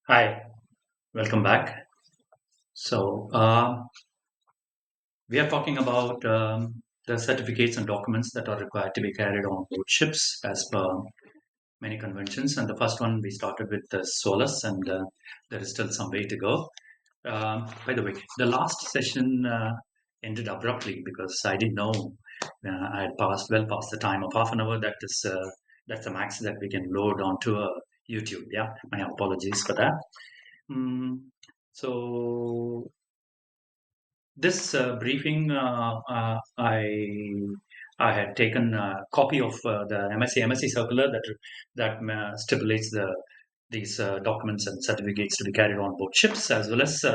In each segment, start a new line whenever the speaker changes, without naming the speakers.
Hi, welcome back. So, we are talking about the certificates and documents that are required to be carried on board ships as per many conventions. And the first one we started with the SOLAS, and there is still some way to go. By the way, the last session ended abruptly because I didn't know I had passed well past the time of half an hour. That's the max that we can load onto YouTube. Yeah, my apologies for that. Mm, so this briefing, I had taken a copy of the MSc circular that stipulates these documents and certificates to be carried on board ships, as well as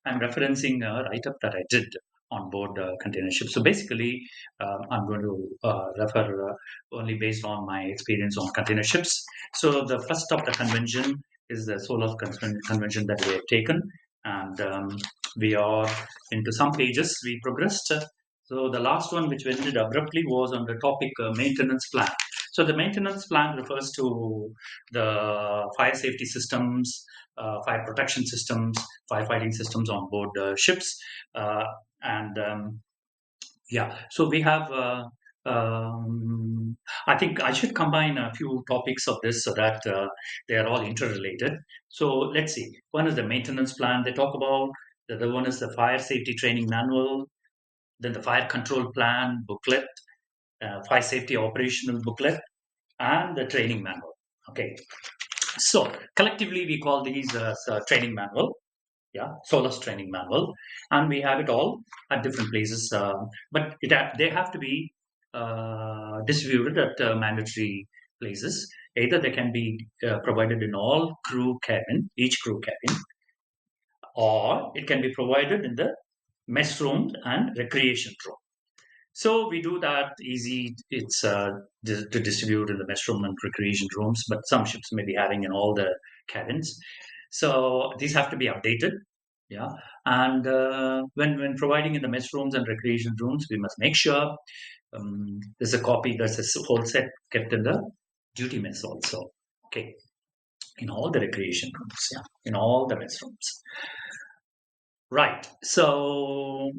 I'm referencing a write-up that I did on board container ships. So basically, I'm going to refer only based on my experience on container ships. So the first of the convention is the SOLAS convention that we have taken, and we are into some pages we progressed. So the last one, which ended abruptly, was on the topic maintenance plan. So the maintenance plan refers to the fire safety systems, fire protection systems, firefighting systems on board ships, uh, and yeah. So we have. I think I should combine a few topics of this so that they are all interrelated. So let's see. One is the maintenance plan they talk about. The other one is the fire safety training manual, then the fire control plan booklet, fire safety operational booklet, and the training manual. Okay, so collectively we call these as training manual. Yeah, SOLAS training manual, and we have it all at different places. But they have to be distributed at mandatory places. Either they can be provided in all crew cabin, each crew cabin, or it can be provided in the mess room and recreation room. So we do that easy. It's to distribute in the mess room and recreation rooms, but some ships may be having in all the cabins. So these have to be updated. Yeah, and when providing in the mess rooms and recreation rooms, we must make sure there's a copy. There's a whole set kept in the duty mess also. Okay, in all the recreation rooms. Yeah, in all the mess rooms. Right. So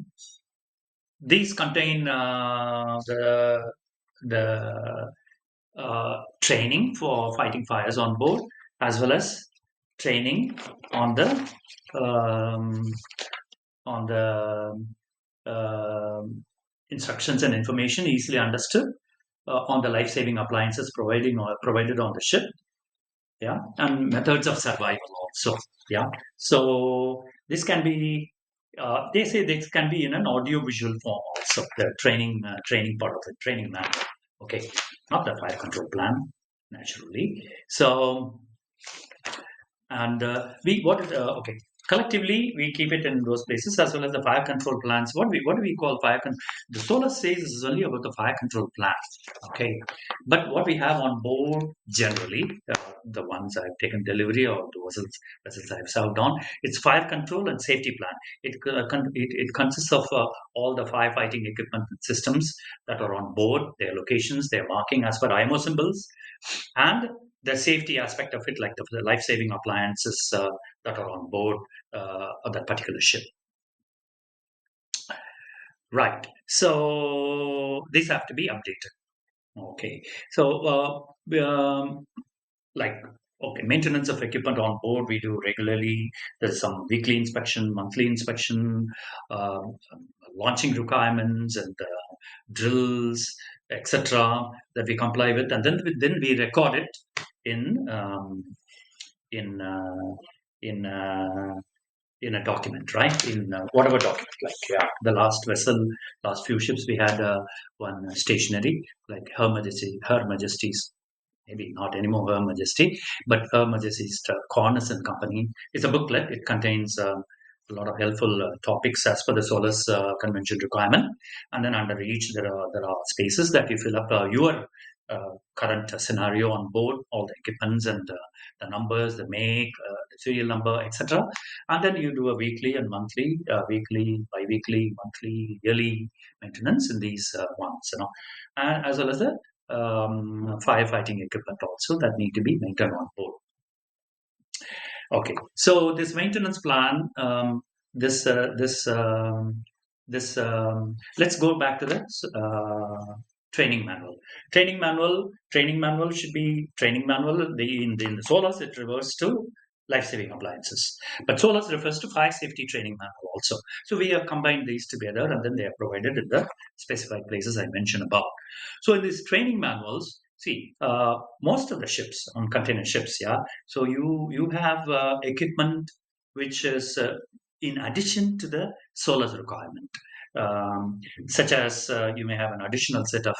these contain the training for fighting fires on board, as well as training on the um, on the instructions and information easily understood on the life-saving appliances provided on the ship. Yeah, and methods of survival also. Yeah, so this can be. They say this can be in an audio-visual form also. The training part of the training manual. Okay, not the fire control plan, naturally. So and we what is okay collectively we keep it in those places as well as the fire control plans. What do we call fire control? The solar says this is only about the fire control plan. Okay, but what we have on board generally, the ones I've taken delivery or the vessels I've served on, it's fire control and safety plan. It consists of all the firefighting equipment and systems that are on board, their locations, their marking as per IMO symbols, and the safety aspect of it, like the life-saving appliances that are on board of that particular ship. Right. So these have to be updated. Okay. So like maintenance of equipment on board we do regularly. There's some weekly inspection, monthly inspection, uh, launching requirements and drills, etc., that we comply with, and then we record it in in uh, in uh, in a document, right? In whatever document, like the last vessel, last few ships, we had one stationery, like Her Majesty's, maybe not anymore Her Majesty, but Her Majesty's Corners and Company. It's a booklet. It contains a lot of helpful topics as per the SOLAS convention requirement. And then under each, there are spaces that you fill up your current scenario on board, all the equipments and the numbers, the make, the serial number, etc. And then you do a weekly and monthly, weekly, bi-weekly, monthly, yearly maintenance in these ones, and as well as the firefighting equipment also that need to be maintained on board. Okay, so this maintenance plan, this this this let's go back to the training manual. Training manual should be training manual. In the SOLAS it refers to life saving appliances, but SOLAS refers to fire safety training manual also. So we have combined these together, and then they are provided in the specified places I mentioned above. So in these training manuals, see, most of the ships on container ships, yeah. So you have equipment which is in addition to the SOLAS requirement, such as you may have an additional set of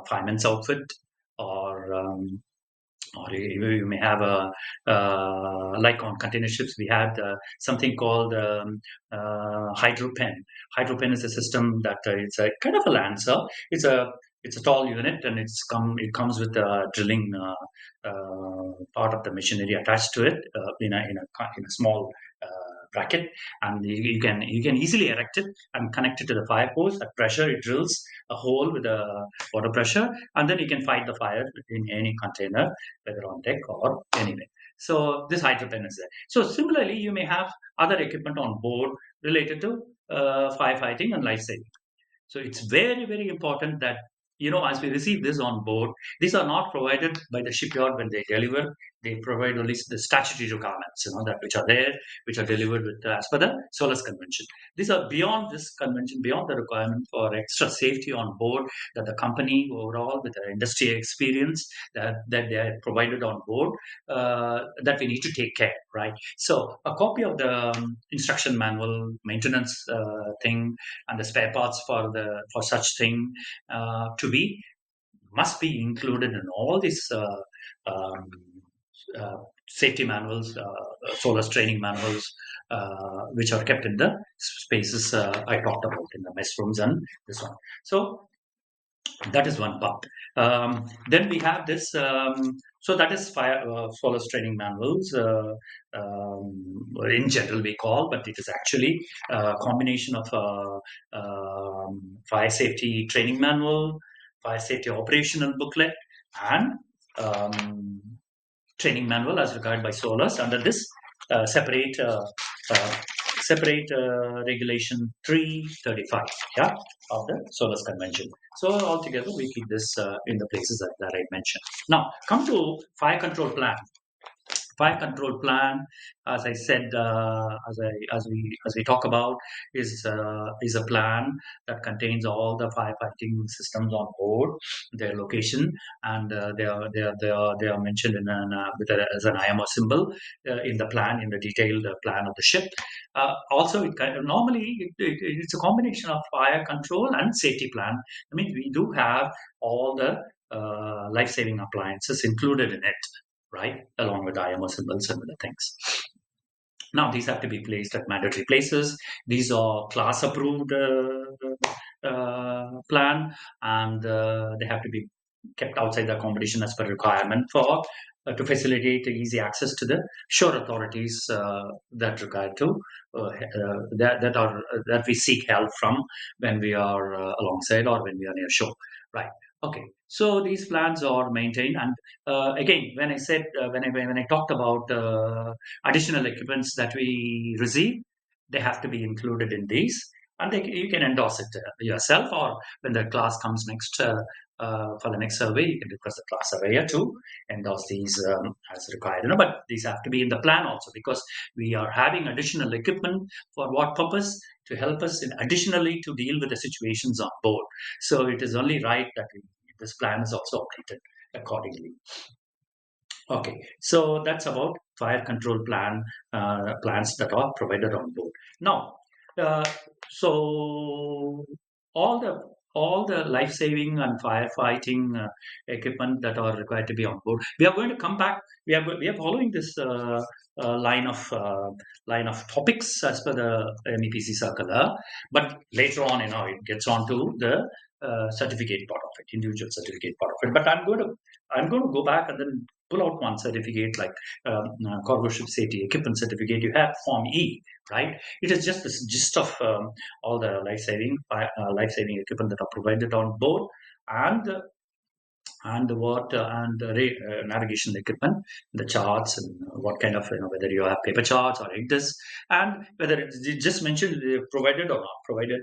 fireman's outfit, or you may have a like on container ships we had something called hydro pen. Hydro pen is a system that it's a kind of a lancer. It's a tall unit, and it comes with a drilling part of the machinery attached to it in a small bracket, and you can easily erect it and connect it to the fire hose. At pressure, it drills a hole with a water pressure, and then you can fight the fire in any container, whether on deck or anywhere. So this hydropen is there. So similarly, you may have other equipment on board related to firefighting and life saving. So it's very, very important that, as we receive this on board, these are not provided by the shipyard when they deliver. They provide only the statutory requirements, that which are there, which are delivered with as per the SOLAS convention. These are beyond this convention, beyond the requirement for extra safety on board that the company overall, with the industry experience that they are provided on board, that we need to take care, right? So a copy of the instruction manual, maintenance thing, and the spare parts for such thing to be must be included in all these um, safety manuals, SOLAS training manuals, which are kept in the spaces I talked about in the mess rooms and this one. So that is one part. Then we have this. So that is fire SOLAS training manuals. In general, we call, but it is actually a combination of fire safety training manual, fire safety operational booklet, and um, training manual as required by SOLAS under this separate uh, regulation 335, yeah, of the SOLAS convention. So altogether we keep this in the places that I mentioned. Now come to fire control plan. Fire control plan, as I said, as we talk about, is a plan that contains all the firefighting systems on board, their location, and they are mentioned as an IMO symbol in the plan, in the detailed plan of the ship. Also, normally it's a combination of fire control and safety plan. I mean, we do have all the life-saving appliances included in it, right? Along with IMO symbols and other things. Now, these have to be placed at mandatory places. These are class approved plan, and they have to be kept outside the accommodation as per requirement for to facilitate easy access to the shore authorities that require to that we seek help from when we are alongside or when we are near shore, right? Okay, so these plans are maintained, and again, when I said when I talked about additional equipments that we receive, they have to be included in these, and you can endorse it yourself, or when the class comes next for the next survey, you can request the class surveyor to endorse these as required. But these have to be in the plan also, because we are having additional equipment for what purpose? To help us in additionally to deal with the situations on board. So it is only right that this plan is also updated accordingly. Okay, so that's about fire control plans that are provided on board. Now, uh, so all the all the life saving and firefighting equipment that are required to be on board. We are going to come back. We are following this line of topics as per the MEPC circular, but later on, it gets on to the certificate part of it, individual certificate part of it. But I'm going to go back and then pull out one certificate like cargo ship safety equipment certificate. You have Form E, right? It is just this gist of all the life saving equipment that are provided on board, and and what and the navigation equipment, the charts, and what kind of, whether you have paper charts or Ignis, and whether it's just mentioned provided or not, provided,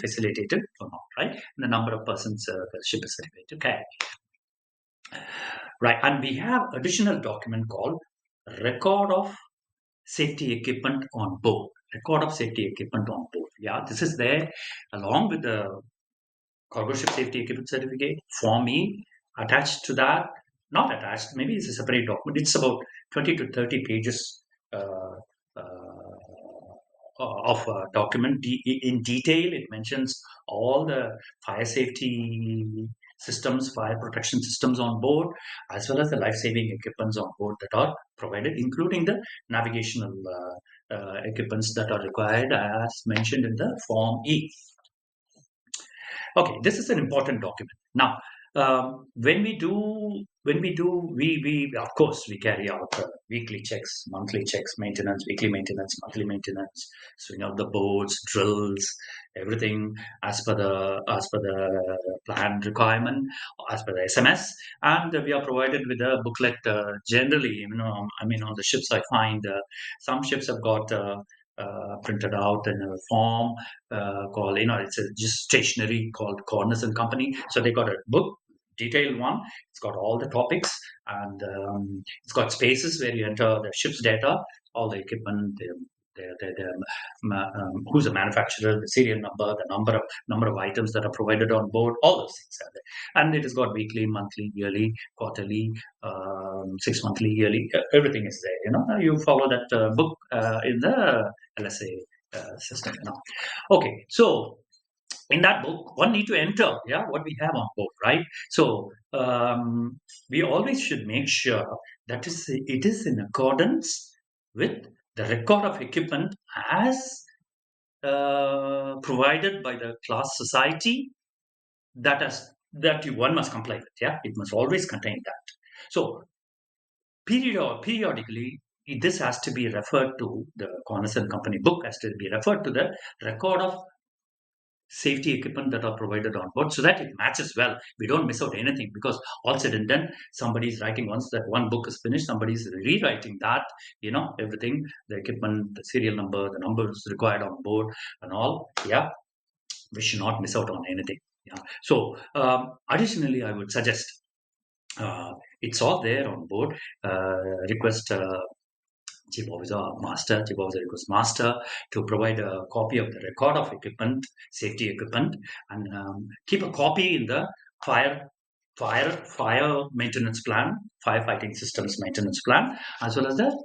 facilitated or not, right? And the number of persons the ship is certified to carry, right? And we have additional document called record of safety equipment on board. Record of safety equipment on board. Yeah, this is there along with the cargo ship safety equipment certificate, Form E, attached to that, not attached, maybe it's a separate document. It's about 20 to 30 pages uh, uh, of a document. In detail, it mentions all the fire safety systems, fire protection systems on board, as well as the life-saving equipments on board that are provided, including the navigational equipments that are required as mentioned in the Form E. Okay, this is an important document. Now, we of course we carry out weekly checks, monthly checks, maintenance, weekly maintenance, monthly maintenance, swing out the boats, drills, everything as per the planned requirement, as per the SMS, and we are provided with a booklet. Generally, I mean, on the ships, I find some ships have got. Printed out in a form called, it's a just stationery called Corners and Company. So they got a book, detailed one. It's got all the topics, and it's got spaces where you enter the ship's data, all the equipment, who's the manufacturer, the serial number, the number of items that are provided on board, all those things are there. And it has got weekly, monthly, yearly, quarterly, 6 monthly, yearly. Everything is there. You follow that book in the LSA system. Okay, so in that book, one need to enter, what we have on board, right? So we always should make sure that it is in accordance with the record of equipment as provided by the class society one must comply with. Yeah, it must always contain that. So periodically, this has to be referred to, the Corners and Company book has to be referred to the record of safety equipment that are provided on board, so that it matches well. We don't miss out anything, because all said and done, somebody's writing, once that one book is finished, somebody's rewriting that, everything, the equipment, the serial number, the numbers required on board, and all. Yeah, we should not miss out on anything. Yeah. So additionally, I would suggest, it's all there on board. Request Chief Officer request master to provide a copy of the record of equipment, safety equipment, and keep a copy in the fire fire maintenance plan, firefighting systems maintenance plan, as well as the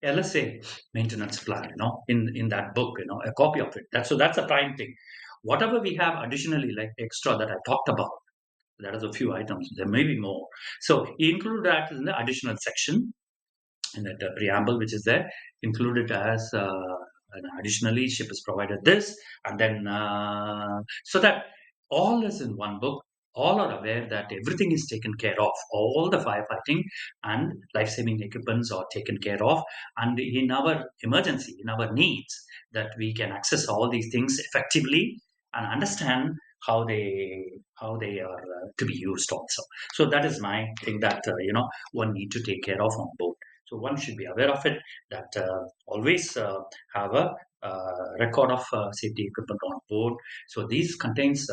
LSA maintenance plan. In that book, a copy of it. That's a prime thing. Whatever we have additionally, like extra that I talked about, that is a few items. There may be more. So include that in the additional section, in that preamble which is there, included as and additionally ship is provided this, and then so that all is in one book, all are aware that everything is taken care of, all the firefighting and life-saving equipments are taken care of, and in our emergency, in our needs, that we can access all these things effectively and understand how they are to be used also. So that is my thing that one need to take care of on board. So one should be aware of it, that always have a record of safety equipment on board. So these contains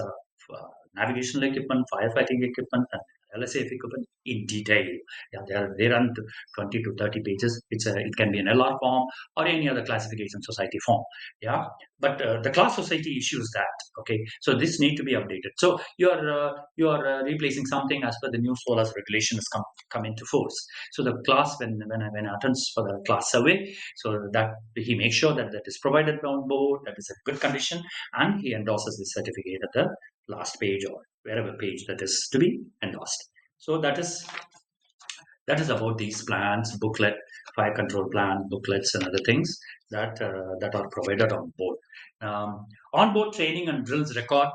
navigational equipment, firefighting equipment, and LSAF equipment in detail. Yeah, they run to 20 to 30 pages. It can be an LR form or any other classification society form. Yeah, but the class society issues that. Okay, so this need to be updated. So you are replacing something as per the new SOLAS regulations come into force. So the class, when attends for the class survey, so that he makes sure that is provided on board, that is a good condition, and he endorses the certificate at the last page or wherever page that is to be endorsed. So that is about these plans, booklet, fire control plan, booklets, and other things that are provided on board. On board training and drills record.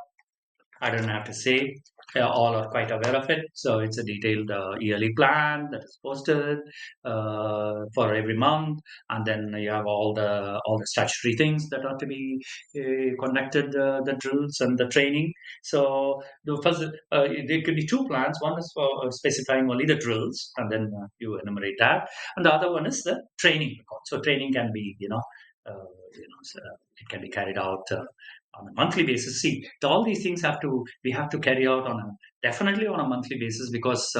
I don't have to say. All are quite aware of it. So it's a detailed yearly plan that is posted for every month, and then you have all the statutory things that are to be conducted, the drills and the training. So the first, there could be two plans. One is for specifying only the drills, and then you enumerate that, and the other one is the training record. So training can be, so it can be carried out on a monthly basis. See, all these things we have to carry out on a definitely on a monthly basis, because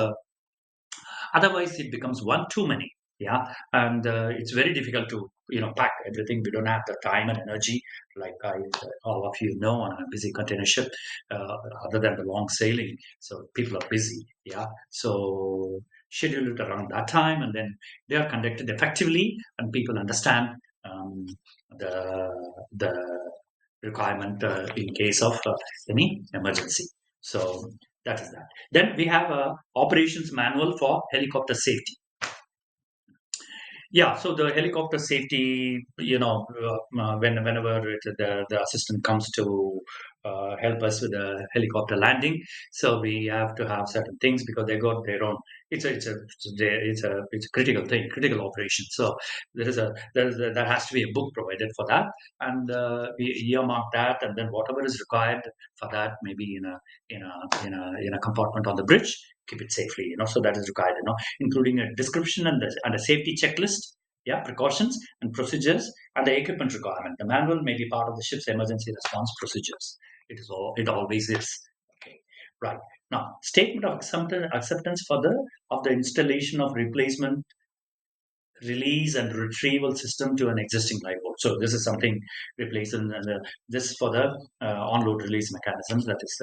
otherwise it becomes one too many. Yeah, and it's very difficult to pack everything. We don't have the time and energy, like all of you know, on a busy container ship, other than the long sailing. So people are busy. Yeah, so schedule it around that time, and then they are conducted effectively, and people understand um, the requirement in case of any emergency. So that is that. Then we have a operations manual for helicopter safety. Yeah, so the helicopter safety, whenever the assistant comes to help us with the helicopter landing, so we have to have certain things because they got their own. It's a critical thing, critical operation. So there has to be a book provided for that, and we earmark that, and then whatever is required for that, maybe in a compartment on the bridge, keep it safely. So that is required. Including a description and a safety checklist, yeah, precautions and procedures, and the equipment requirement. The manual may be part of the ship's emergency response procedures. It always is. Okay, right. Now, statement of acceptance for the installation of replacement release and retrieval system to an existing lifeboat. So this is something replacing this for the on-load release mechanisms that is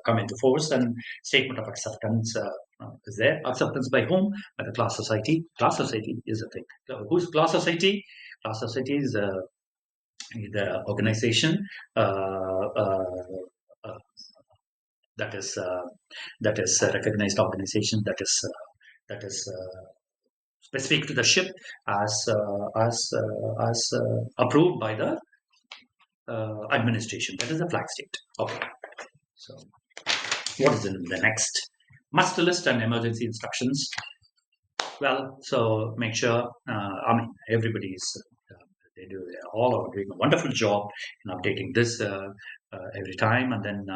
come into force, and statement of acceptance is there. Acceptance by whom? By the class society. Class society is a thing. So who's class society? Class society is the organization uh, that is uh, that is a recognized organization that is specific to the ship as approved by the administration. That is the flag state. Okay. So what is in the next? Master list and emergency instructions. Well, so make sure. Everybody's they all are doing a wonderful job in updating this every time, and then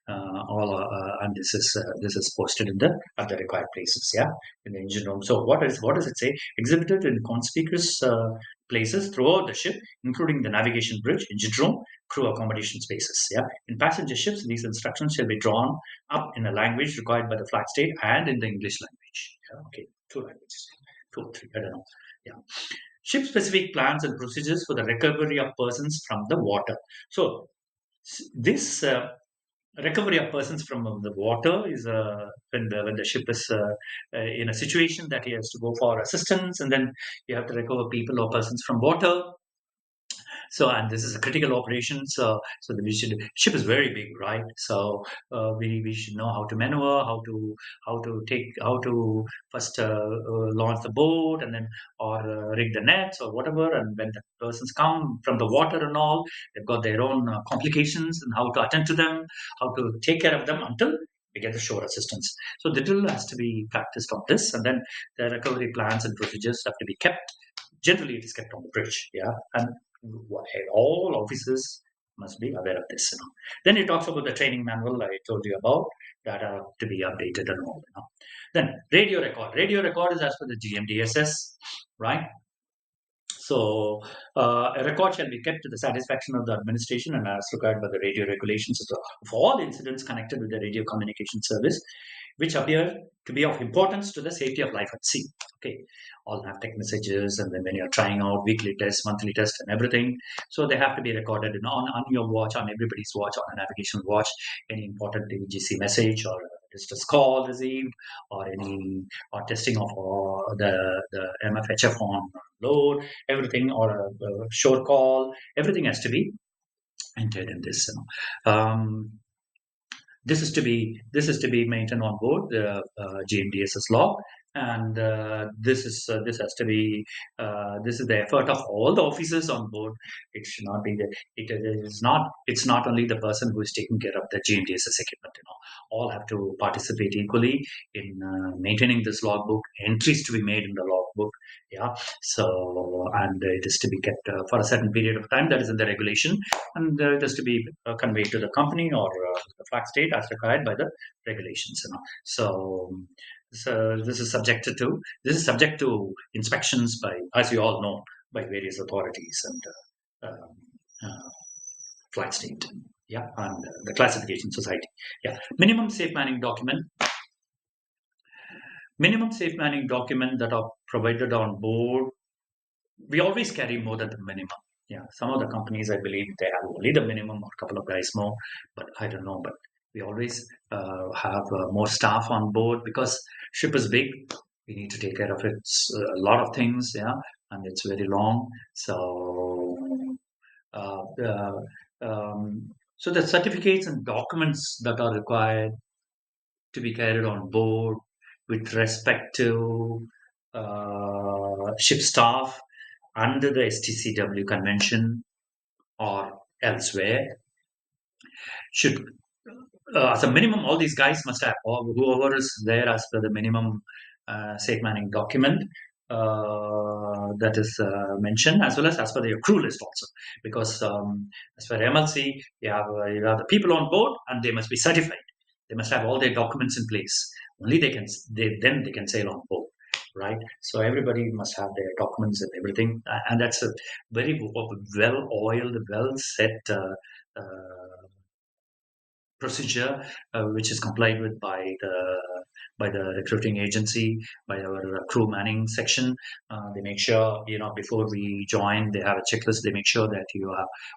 and this is posted in the at the required places. Yeah, in the engine room. So what does it say? Exhibited in conspicuous places throughout the ship, including the navigation bridge, engine room, crew accommodation spaces. Yeah, in passenger ships, these instructions shall be drawn up in a language required by the flag state and in the English language. Yeah, okay, two languages, two or three. I don't know. Yeah. Ship-specific plans and procedures for the recovery of persons from the water. So this recovery of persons from the water is when the ship is in a situation that he has to go for assistance, and then you have to recover people or persons from water. So, and this is a critical operation. So we should ship is very big, right? So we should know how to maneuver, how to first launch the boat, and then or rig the nets or whatever. And when the persons come from the water and all, they've got their own complications, and how to attend to them, how to take care of them until we get the shore assistance. So the drill has to be practiced on this, and then the recovery plans and procedures have to be kept. Generally, it is kept on the bridge, yeah, and all officers must be aware of this. Then it talks about the training manual I told you about that are to be updated and all. Then radio record. Radio record is as per the GMDSS, right? So a record shall be kept to the satisfaction of the administration and as required by the radio regulations of all incidents connected with the radio communication service, which appear to be of importance to the safety of life at sea. Okay, all have text messages, and then when you're trying out weekly tests, monthly tests, and everything, so they have to be recorded on your watch, on everybody's watch, on a navigation watch. Any important DGC message or distress call received, or any or testing of the MFHF on load, everything, or a shore call, everything has to be entered in this. This is to be maintained on board the GMDSS log, and this has to be this is the effort of all the officers on board. It should not be the it is not it's not only the person who is taking care of the GMDSS equipment. All have to participate equally in maintaining this logbook. Entries to be made in the logbook. Yeah. So and it is to be kept for a certain period of time. That is in the regulation, and it is to be conveyed to the company or the flag state as required by the regulations. So this is subject to inspections by, as you all know, by various authorities and uh, flag state. Yeah, and the classification society. Yeah, minimum safe manning document that are provided on board. We always carry more than the minimum. Yeah, some of the companies I believe they have only the minimum or a couple of guys more, but I don't know. But we always have more staff on board because ship is big. We need to take care of it. A lot of things, yeah, and it's very long. Uh, uh, so the certificates and documents that are required to be carried on board with respect to ship staff under the STCW convention or elsewhere should, as a minimum, all these guys must have, or whoever is there as per the minimum safe manning document that is mentioned, as per the crew list also. Because as per MLC, you have the people on board and they must be certified. They must have all their documents in place. Only then they can sail on board, right? So everybody must have their documents and everything, and that's a very well oiled, well set procedure which is complied with by the recruiting agency, by our crew manning section. They make sure, before we join, they have a checklist. They make sure that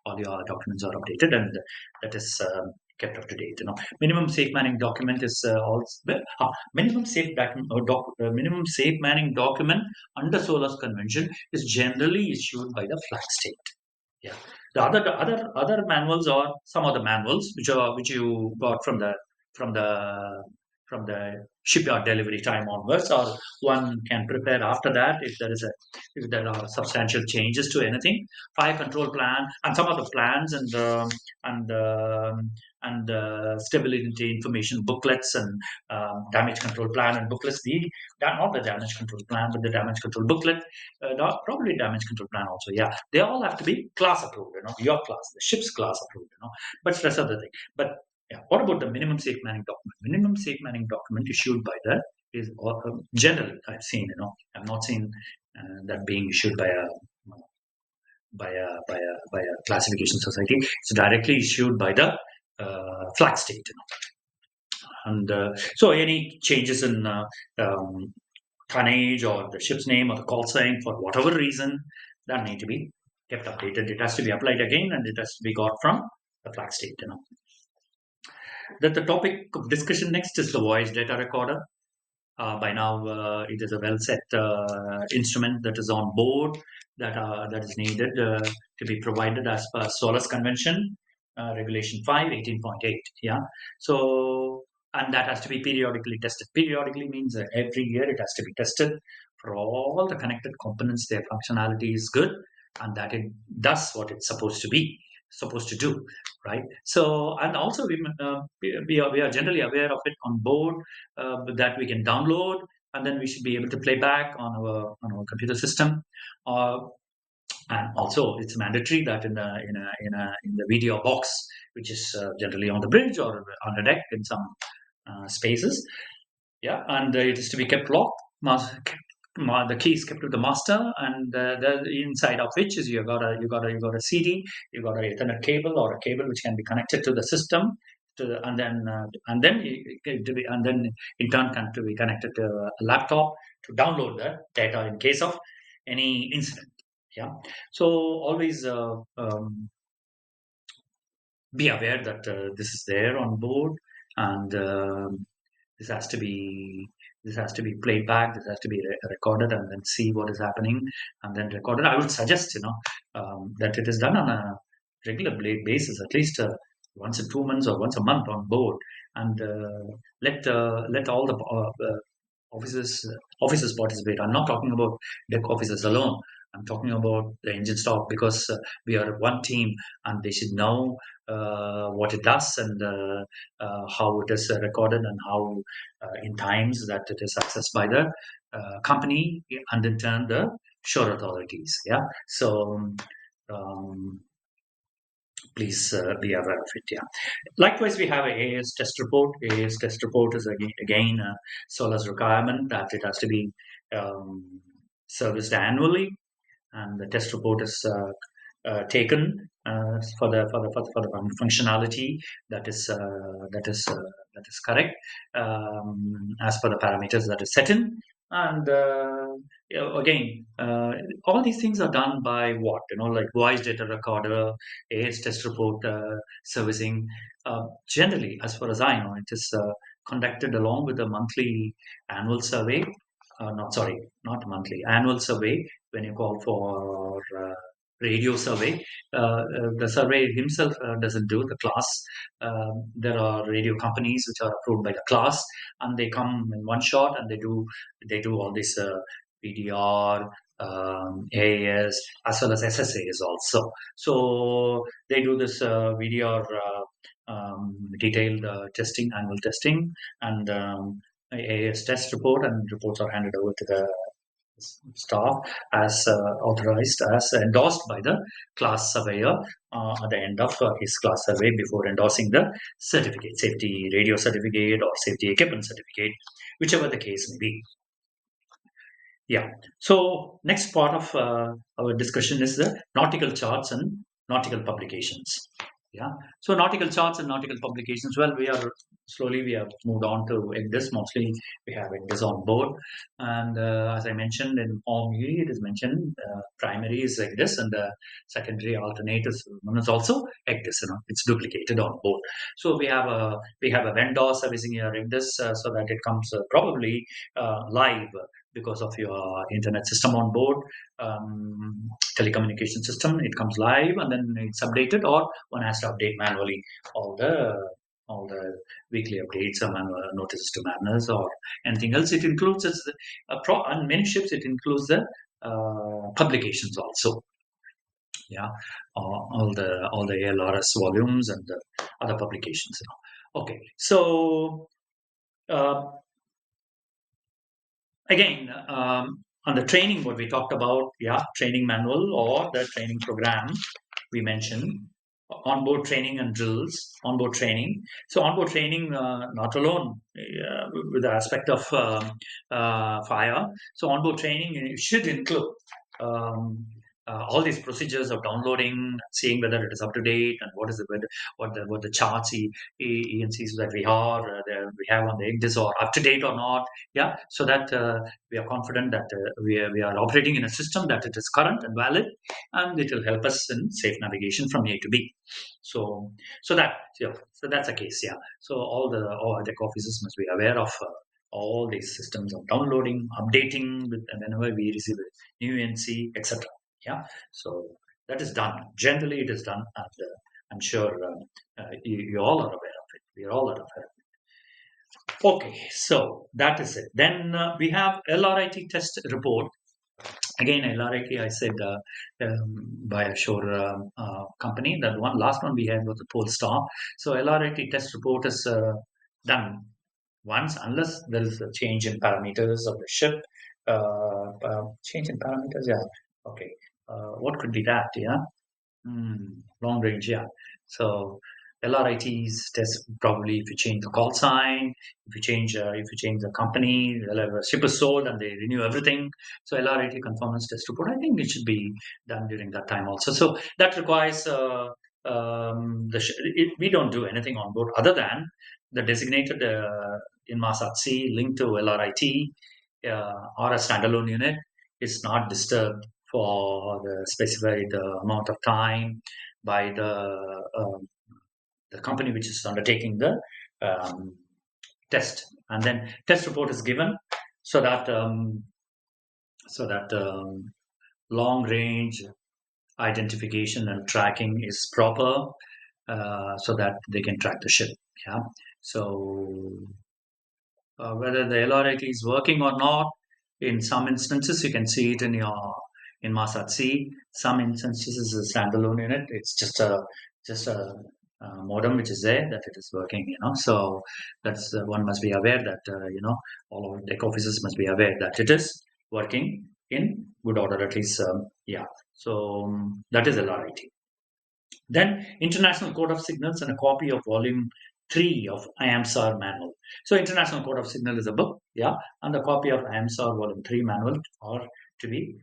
all your documents are updated and that is kept up to date. Minimum safe manning document is also minimum safe manning document under SOLAS convention is generally issued by the flag state. Yeah. The other manuals are some of the manuals which you got from the from the shipyard delivery time onwards, or one can prepare after that if there are substantial changes to anything. Fire control plan and some of the plans and stability information booklets and damage control plan and booklets. Not the damage control plan, but the damage control booklet, probably damage control plan also. Yeah, they all have to be class approved. Your class, the ship's class approved. But that's other thing. But yeah, what about the minimum safe manning document? Minimum safe manning document issued by the is general. I've seen. I've not seen that being issued by a classification society. It's directly issued by the flag state. And so any changes in tonnage or the ship's name or the call sign for whatever reason that need to be kept updated. It has to be applied again and it has to be got from the flag state. That the topic of discussion next is the voice data recorder. By now, it is a well set instrument that is on board that is needed to be provided as per SOLAS Convention, Regulation 5, 18.8. Yeah. So, and that has to be periodically tested. Periodically means every year it has to be tested for all the connected components. Their functionality is good, and that it does what it's supposed to do, right? So, and also we are generally aware of it on board, that we can download, and then we should be able to play back on our computer system. Uh, and also, it's mandatory that in the video box, which is generally on the bridge or on the deck in some spaces, yeah, and it is to be kept locked. The key is kept with the master, and the inside of which is you got a CD, you got a Ethernet cable or a cable which can be connected to the system, and then in turn can to be connected to a laptop to download the data in case of any incident. Yeah, so always be aware that this is there on board, and this has to be played back. This has to be recorded, and then see what is happening, and then recorded. I would suggest that it is done on a regular basis, at least once in 2 months or once a month on board, and let all the officers participate. I'm not talking about deck officers alone. I'm talking about the engine stock, because we are one team and they should know what it does, and how it is recorded, and how in times that it is accessed by the company, and in turn the shore authorities. Yeah. So um, please be aware of it. Yeah. Likewise, we have a AS test report. AS test report is again a SOLAS requirement that it has to be um, serviced annually, and the test report is taken for the functionality that is that is correct, as per the parameters that is set in. And again, all these things are done by what, like voice data recorder, AS test report servicing. Generally, as far as I know, it is conducted along with a monthly annual survey. Not sorry, not monthly, annual survey, when you call for radio survey. The survey himself doesn't do the class. There are radio companies which are approved by the class, and they come in one shot, and they do all this PDR, AAS, as well as SSAs also. So they do this VDR, detailed testing, annual testing, and AAS test report, and reports are handed over to the staff as authorized, as endorsed by the class surveyor at the end of his class survey, before endorsing the certificate, safety radio certificate or safety equipment certificate, whichever the case may be. Yeah. So next part of our discussion is the nautical charts and nautical publications. Yeah. So nautical charts and nautical publications. Well, we have moved on to ECDIS. Mostly we have ECDIS on board, and as I mentioned in Form E, it is mentioned primary is ECDIS, and the secondary alternate is also ECDIS. It's duplicated on board. So we have a vendor servicing your ECDIS, so that it comes probably live because of your internet system on board, telecommunication system. It comes live, and then it's updated, or one has to update manually all the weekly updates, or manual notices to mariners, or anything else. It includes on many ships. It includes the publications also. Yeah, all the ALRS volumes and the other publications. Okay, so. Uh, Again, on the training, what we talked about, yeah, training manual or the training program we mentioned, onboard training and drills, onboard training. So onboard training, not alone with the aspect of fire. So onboard training should include um, all these procedures of downloading, seeing whether it is up to date, and what the charts ENCs that we have on the ECDIS are up to date or not. Yeah, so that we are confident that we are operating in a system that it is current and valid, and it will help us in safe navigation from A to B. So, so that's the case. Yeah. So all the officers must be aware of all these systems of downloading, updating whenever we receive a new NC, etc. Yeah. So that is done. Generally, it is done, and I'm sure you all are aware of it. We are all aware of it. Okay, so that is it. Then we have LRIT test report. Again, LRIT, I said by a shore company. That one last one we had was the Polestar. So LRIT test report is done once, unless there is a change in parameters of the ship. Change in parameters, yeah. Okay. What could be that? Yeah. Long range, yeah. So LRITs test probably if you change the call sign, if you change the company, the ship is sold and they renew everything. So LRIT conformance test report, I think it should be done during that time also. So that requires we don't do anything on board other than the designated in mass at sea linked to LRIT or a standalone unit is not disturbed for the specified amount of time by the company which is undertaking the um, test, and then test report is given so that long range identification and tracking is proper, so that they can track the ship. Yeah. So whether the LRIT is working or not. In some instances, you can see it in your in Masat C. Some instances is a standalone unit. It's just a modem which is there that it is working. So that's one must be aware that all of tech officers must be aware that it is working in good order at least. Yeah. So that is LRIT. Then International Code of Signals and a copy of Volume 3 of IAMSAR manual. So International Code of Signal is a book, yeah, and a copy of IAMSAR Volume 3 manual or to be